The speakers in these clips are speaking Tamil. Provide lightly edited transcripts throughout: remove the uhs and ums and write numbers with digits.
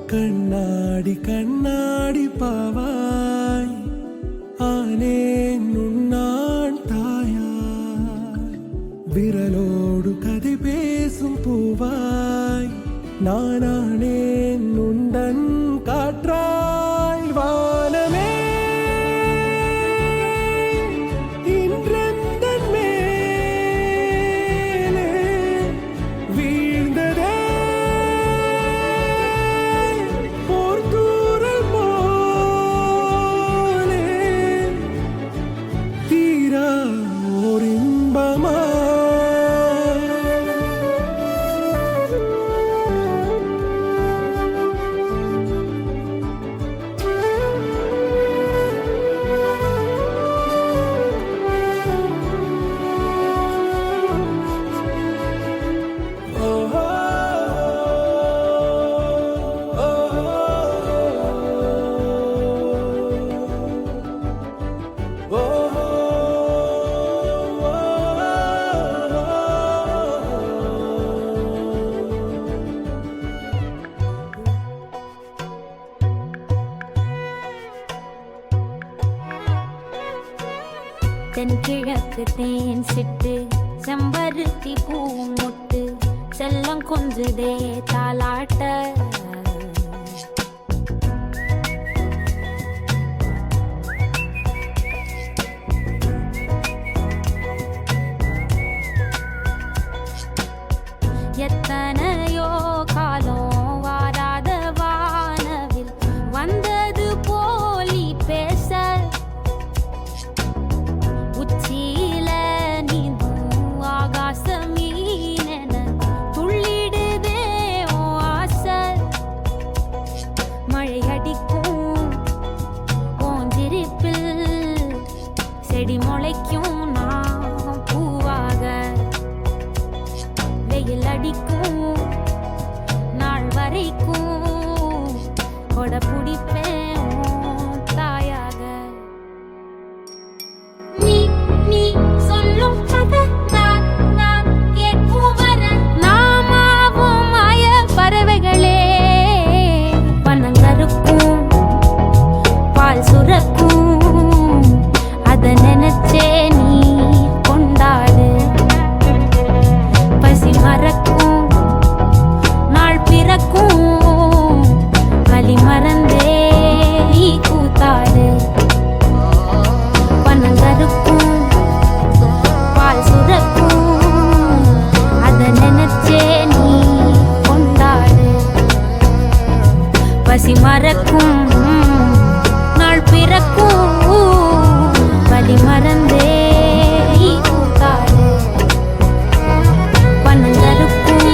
கண்ணாடி கண்ணாடி பாவாய் ஆனேன் உன்னான் தாயாய் விரலோடு கதை பேசும் பூவாய் நானானேன் உந்தன் காற்றாய் வானமே தென்கிழக்கு தேன் சிட்டு செம்பருத்தி பூ முட்டு செல்லம் கொஞ்சுதே தாலாட்ட எத்தனையோ காலம் வாராத வானவில் வந்தது போலி பேச உச்சியில நீந்தும் ஆகாச மீனென துள்ளிடுதே ஓ ஆசை மழை அடிக்கும் ஓஞ்சிரிப்பில் செடி முளைக்கும் நான் பூவாக வெயில் அடிக்கும் நாள் வரைக்கும் கொட பிடிப்பேன் தாயாக நீ சொல்லும் கதை நான் கேட்கும் வர நாமாவும் மாய பறவைகளே பனங்கருக்கும் பால் சுரக்கும் அத நினைச்சே நீ கொண்டாடு பசி மறக்கும் நாள் பிறக்கும் வலி மறந்தே நீ கூத்தாடு பனங்கருக்கும் பால் சுரக்கும் அத நினைச்சே நீ கொண்டாடு பசி மறக்கும் நாள் பிறக்கும் வலி மறந்தே நீ கூத்தாடு பனங்கருக்கும்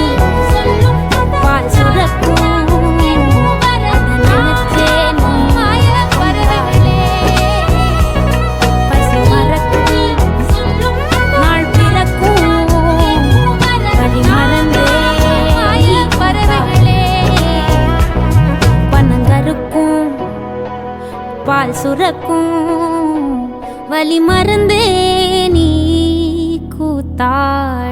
பால் சுரக்கும் அத நினைச்சே நீ பறவைகளே பசி மறக்கும் நாள் பிறக்கும் வலி மறந்தே பறவைகளே பனங்கருக்கும் பால் சுரக்கும் வலி மறந்தே நீ கூத்தாடு